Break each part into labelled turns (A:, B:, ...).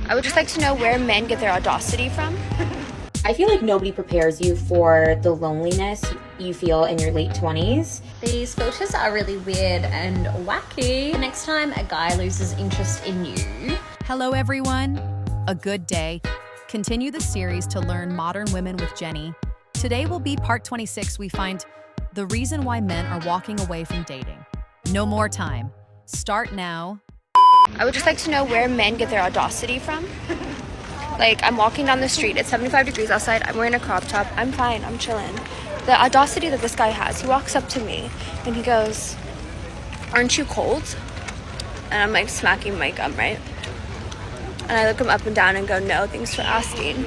A: I would just like to know where men get their audacity from.
B: I feel like nobody prepares you for the loneliness you feel in your late 20s.
C: These filters are really weird and wacky. Next time a guy loses interest in you.
D: Hello everyone, a good day. Continue the series to learn modern women with Jenny. Today will be part 26. We find the reason why men are walking away from dating. No more time. Start now.
A: I would just like to know where men get their audacity from. Like, I'm walking down the street, it's 75 degrees outside, I'm wearing a crop top, I'm fine, I'm chilling. The audacity that this guy has, he walks up to me and he goes, "Aren't you cold?" And I'm like smacking my gum, right? And I look him up and down and go, "No, thanks for asking."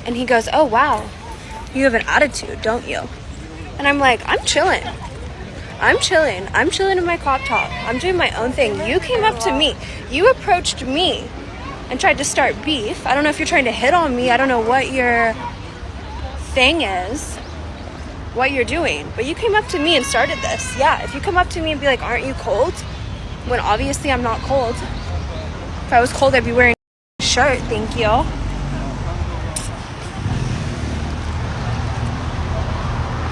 A: And he goes, "Oh wow, you have an attitude, don't you?" And I'm like, I'm chilling in my crop top, I'm doing my own thing. You came up to me, you approached me and tried to start beef. I don't know if you're trying to hit on me. I don't know what your thing is, what you're doing. But you came up to me and started this. Yeah, if you come up to me and be like, "Aren't you cold?" When obviously I'm not cold. If I was cold, I'd be wearing a shirt, thank you.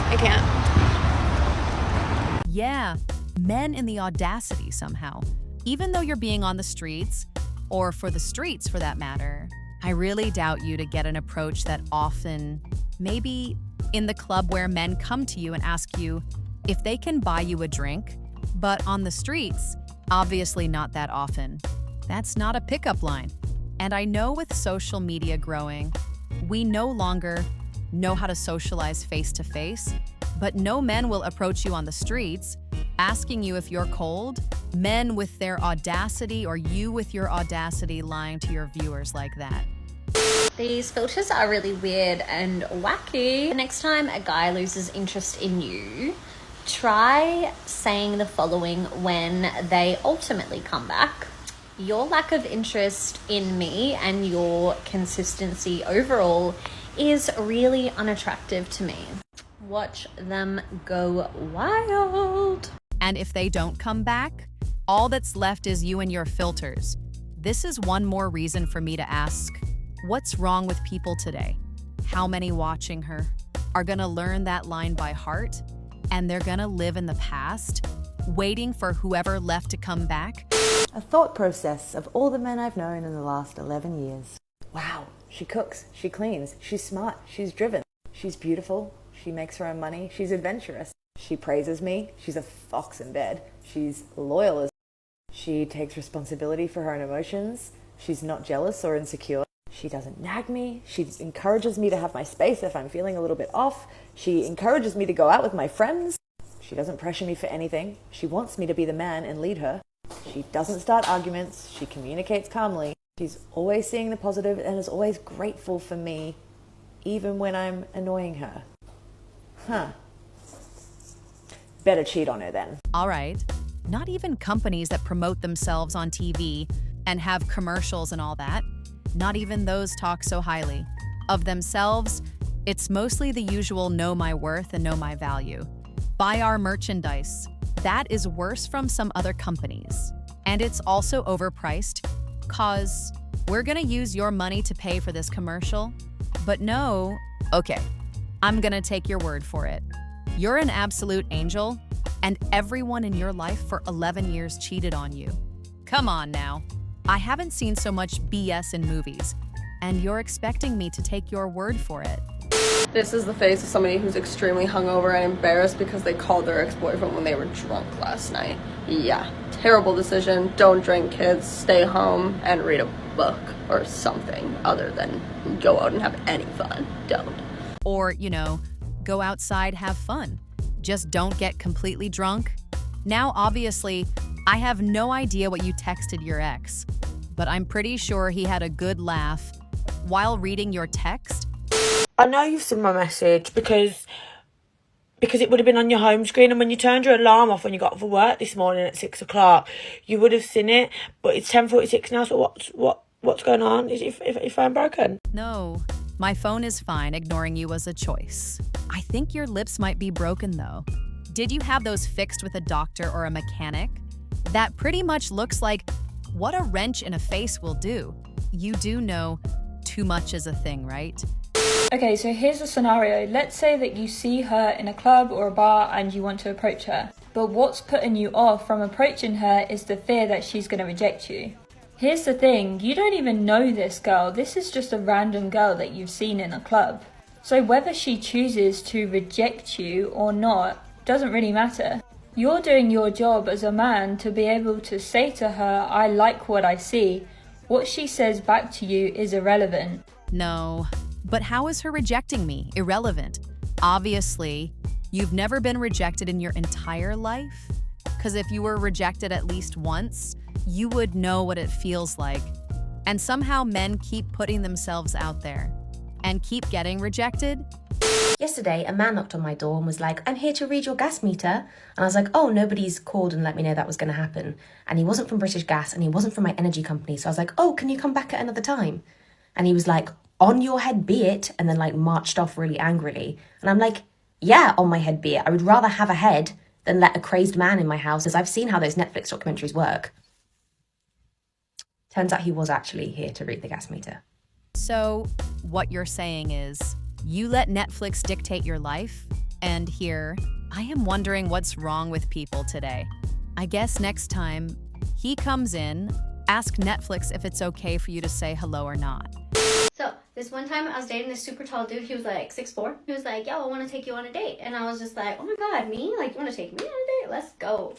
A: I can't.
D: Yeah, men in the audacity somehow. Even though you're being on the streets, or for the streets for that matter, I really doubt you to get an approach that often. Maybe in the club where men come to you and ask you if they can buy you a drink, but on the streets, obviously not that often. That's not a pickup line. And I know with social media growing, we no longer know how to socialize face to face, but no men will approach you on the streets asking you if you're cold. Men with their audacity, or you with your audacity lying to your viewers like that.
C: These filters are really weird and wacky. Next time a guy loses interest in you, try saying the following when they ultimately come back. "Your lack of interest in me and your consistency overall is really unattractive to me." Watch them go wild.
D: And if they don't come back, all that's left is you and your filters. This is one more reason for me to ask, what's wrong with people today? How many watching her are gonna learn that line by heart, and they're gonna live in the past, waiting for whoever left to come back?
E: A thought process of all the men I've known in the last 11 years. Wow, she cooks, she cleans, she's smart, she's driven, she's beautiful, she makes her own money, she's adventurous. She praises me, she's a fox in bed, she's loyal as she takes responsibility for her own emotions, she's not jealous or insecure, she doesn't nag me, she encourages me to have my space if I'm feeling a little bit off, she encourages me to go out with my friends, she doesn't pressure me for anything, she wants me to be the man and lead her, she doesn't start arguments, she communicates calmly, she's always seeing the positive and is always grateful for me, even when I'm annoying her. Huh. Better cheat on her then.
D: All right, not even companies that promote themselves on TV and have commercials and all that, not even those talk so highly of themselves. It's mostly the usual know my worth and know my value. Buy our merchandise. That is worse from some other companies. And it's also overpriced, cause we're gonna use your money to pay for this commercial. But no, okay, I'm gonna take your word for it. You're an absolute angel, and everyone in your life for 11 years cheated on you. Come on now. I haven't seen so much BS in movies, and you're expecting me to take your word for it.
F: This is the face of somebody who's extremely hungover and embarrassed because they called their ex-boyfriend when they were drunk last night. Yeah, terrible decision. Don't drink, kids. Stay home and read a book or something other than go out and have any fun. Don't.
D: Or, go outside, have fun. Just don't get completely drunk. Now, obviously, I have no idea what you texted your ex, but I'm pretty sure he had a good laugh while reading your text.
G: I know you've seen my message because it would have been on your home screen, and when you turned your alarm off when you got off for work this morning at 6 o'clock, you would have seen it, but it's 10:46 now, so what's going on? Is your phone broken?
D: No, my phone is fine. Ignoring you was a choice. I think your lips might be broken though. Did you have those fixed with a doctor or a mechanic? That pretty much looks like what a wrench in a face will do. You do know too much is a thing, right?
H: Okay, so here's a scenario. Let's say that you see her in a club or a bar and you want to approach her. But what's putting you off from approaching her is the fear that she's going to reject you. Here's the thing, you don't even know this girl. This is just a random girl that you've seen in a club. So whether she chooses to reject you or not doesn't really matter. You're doing your job as a man to be able to say to her, I like what I see. What she says back to you is irrelevant.
D: No, but how is her rejecting me irrelevant? Obviously, you've never been rejected in your entire life. Because if you were rejected at least once, you would know what it feels like. And somehow men keep putting themselves out there and keep getting rejected.
B: Yesterday, a man knocked on my door and was like, I'm here to read your gas meter. And I was like, oh, nobody's called and let me know that was going to happen. And he wasn't from British Gas and he wasn't from my energy company. So I was like, oh, can you come back at another time? And he was like, on your head be it. And then like marched off really angrily. And I'm like, yeah, on my head be it. I would rather have a head than let a crazed man in my house, as I've seen how those Netflix documentaries work. Turns out he was actually here to read the gas meter.
D: So what you're saying is, you let Netflix dictate your life? And here, I am wondering what's wrong with people today. I guess next time he comes in, ask Netflix if it's okay for you to say hello or not.
C: So this one time I was dating this super tall dude. He was like 6'4". He was like, yo, I want to take you on a date. And I was just like, oh my God, me? Like, you want to take me on a date? Let's go.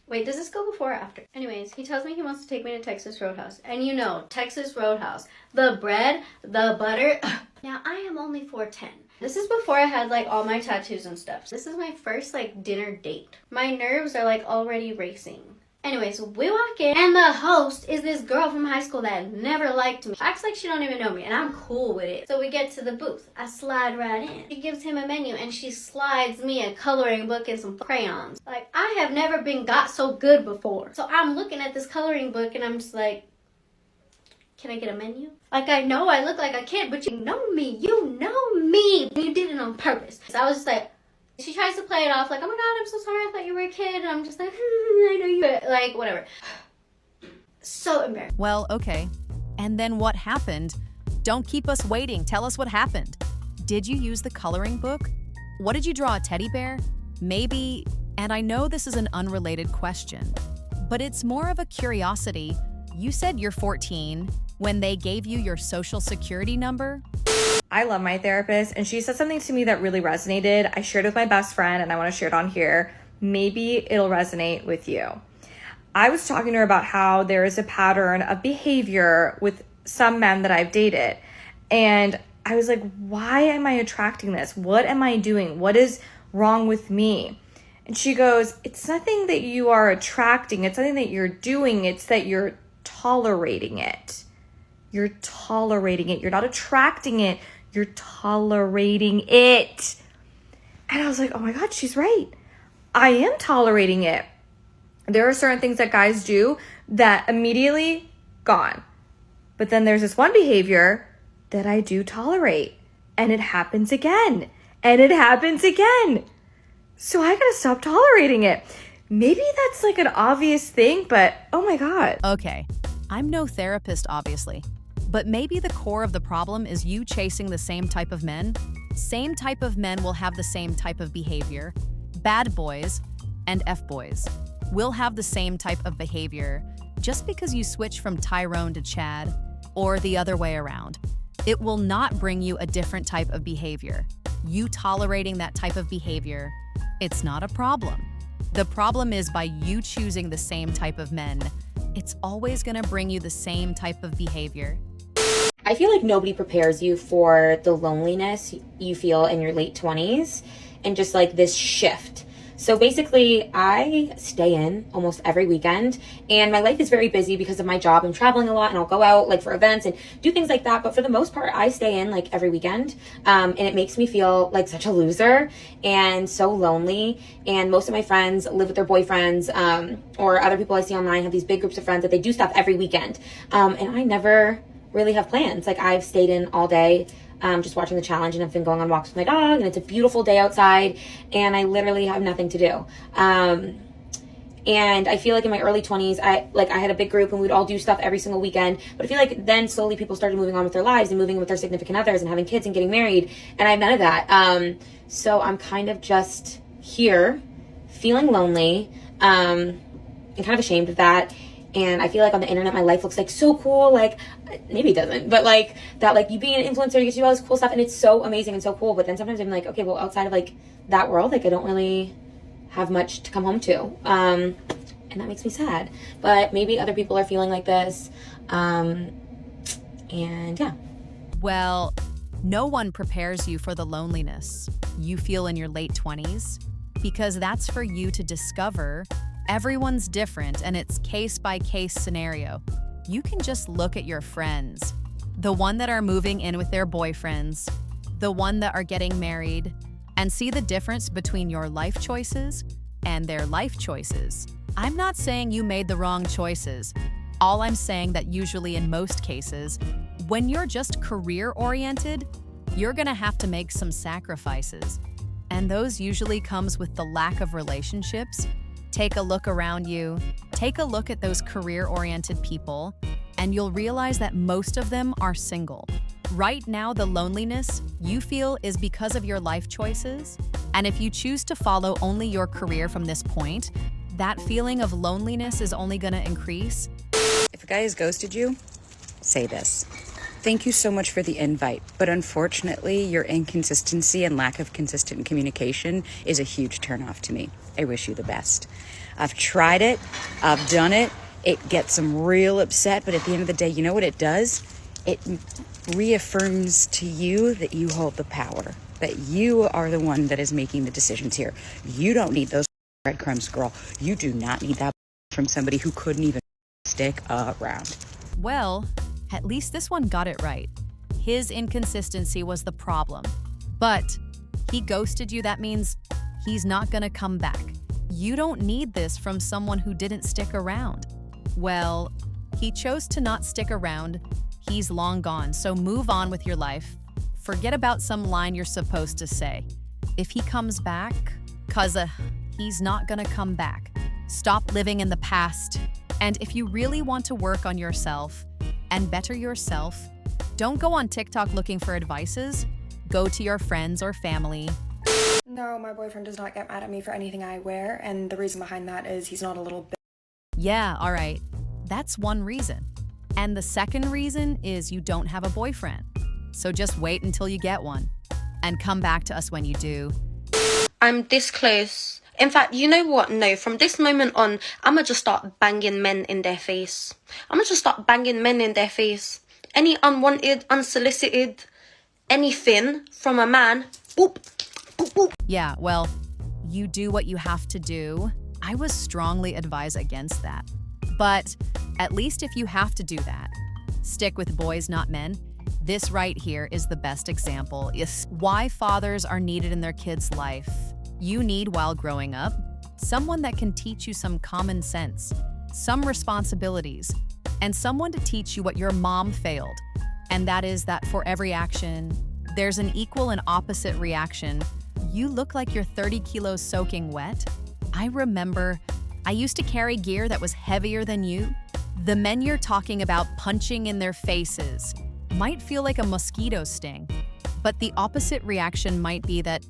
C: Wait, does this go before or after? Anyways, he tells me he wants to take me to Texas Roadhouse. And you know, Texas Roadhouse, the bread, the butter. Now, I am only 4'10". This is before I had like all my tattoos and stuff. This is my first like dinner date. My nerves are like already racing. Anyways, we walk in and the host is this girl from high school that never liked me. She acts like she don't even know me and I'm cool with it. So we get to the booth. I slide right in. She gives him a menu and she slides me a coloring book and some crayons. Like, I have never been got so good before. So I'm looking at this coloring book and I'm just like, can I get a menu? Like, I know I look like a kid, but you know me. You know me. You did it on purpose. So I was just like, she tries to play it off like, oh my God, I'm so sorry, I thought you were a kid. And I'm just like, I know you, like, whatever. So embarrassed.
D: Well, okay. And then what happened? Don't keep us waiting. Tell us what happened. Did you use the coloring book? What did you draw, a teddy bear? Maybe, and I know this is an unrelated question, but it's more of a curiosity. You said you're 14 when they gave you your social security number?
I: I love my therapist, and she said something to me that really resonated. I shared it with my best friend, and I want to share it on here. Maybe it'll resonate with you. I was talking to her about how there is a pattern of behavior with some men that I've dated. And I was like, why am I attracting this? What am I doing? What is wrong with me? And she goes, it's nothing that you are attracting. It's something that you're doing. It's that you're tolerating it. You're tolerating it. You're not attracting it. You're tolerating it. And I was like, oh my God, she's right. I am tolerating it. There are certain things that guys do that immediately gone. But then there's this one behavior that I do tolerate. And it happens again. And it happens again. So I gotta stop tolerating it. Maybe that's like an obvious thing, but oh my God.
D: Okay, I'm no therapist, obviously. But maybe the core of the problem is you chasing the same type of men. Same type of men will have the same type of behavior. Bad boys and F-boys will have the same type of behavior just because you switch from Tyrone to Chad or the other way around. It will not bring you a different type of behavior. You tolerating that type of behavior, it's not a problem. The problem is by you choosing the same type of men, it's always gonna bring you the same type of behavior.
B: I feel like nobody prepares you for the loneliness you feel in your late 20s and just like this shift. So basically, I stay in almost every weekend, and my life is very busy because of my job. I'm traveling a lot, and I'll go out like for events and do things like that. But for the most part, I stay in like every weekend, and it makes me feel like such a loser and so lonely. And most of my friends live with their boyfriends, or other people I see online have these big groups of friends that they do stuff every weekend, and I never really have plans. Like, I've stayed in all day, just watching the challenge, and I've been going on walks with my dog, and it's a beautiful day outside, and I literally have nothing to do. And I feel like in my early 20s, I had a big group and we'd all do stuff every single weekend. But I feel like then slowly people started moving on with their lives and moving with their significant others and having kids and getting married. And I have none of that. So I'm kind of just here feeling lonely and kind of ashamed of that. And I feel like on the internet, my life looks like so cool. Like, maybe it doesn't, but like that, like you being an influencer, you get to do all this cool stuff and it's so amazing and so cool. But then sometimes I'm like, okay, well, outside of like that world, like I don't really have much to come home to. And that makes me sad, but maybe other people are feeling like this. And yeah.
D: Well, no one prepares you for the loneliness you feel in your late 20s, because that's for you to discover. Everyone's different and it's case-by-case scenario. You can just look at your friends, the one that are moving in with their boyfriends, the one that are getting married, and see the difference between your life choices and their life choices. I'm not saying you made the wrong choices. All I'm saying that usually in most cases, when you're just career-oriented, you're gonna have to make some sacrifices. And those usually comes with the lack of relationships. Take a look around you, take a look at those career-oriented people, and you'll realize that most of them are single. Right now, the loneliness you feel is because of your life choices, and if you choose to follow only your career from this point, that feeling of loneliness is only gonna increase.
J: If a guy has ghosted you, say this. Thank you so much for the invite, but unfortunately, your inconsistency and lack of consistent communication is a huge turnoff to me. I wish you the best. I've tried it, I've done it, it gets them real upset, but at the end of the day, you know what it does? It reaffirms to you that you hold the power, that you are the one that is making the decisions here. You don't need those breadcrumbs, girl. You do not need that from somebody who couldn't even stick around.
D: Well, at least this one got it right. His inconsistency was the problem. But he ghosted you, that means he's not gonna come back. You don't need this from someone who didn't stick around. Well, he chose to not stick around. He's long gone, so move on with your life. Forget about some line you're supposed to say. If he comes back, he's not gonna come back. Stop living in the past. And if you really want to work on yourself and better yourself, don't go on TikTok looking for advices. Go to your friends or family.
K: No, my boyfriend does not get mad at me for anything I wear, and the reason behind that is he's not a little bit.
D: Yeah, all right. That's one reason. And the second reason is you don't have a boyfriend. So just wait until you get one and come back to us when you do.
L: I'm this close. In fact, you know what? No, from this moment on, I'ma just start banging men in their face. I'ma just start banging men in their face. Any unwanted, unsolicited, anything from a man, boop, boop, boop.
D: Yeah, well, you do what you have to do. I was strongly advised against that. But at least if you have to do that, stick with boys, not men. This right here is the best example. Is why fathers are needed in their kids' life. You need, while growing up, someone that can teach you some common sense, some responsibilities, and someone to teach you what your mom failed. And that is that for every action, there's an equal and opposite reaction. You look like you're 30 kilos soaking wet. I remember I used to carry gear that was heavier than you. The men you're talking about punching in their faces might feel like a mosquito sting, but the opposite reaction might be that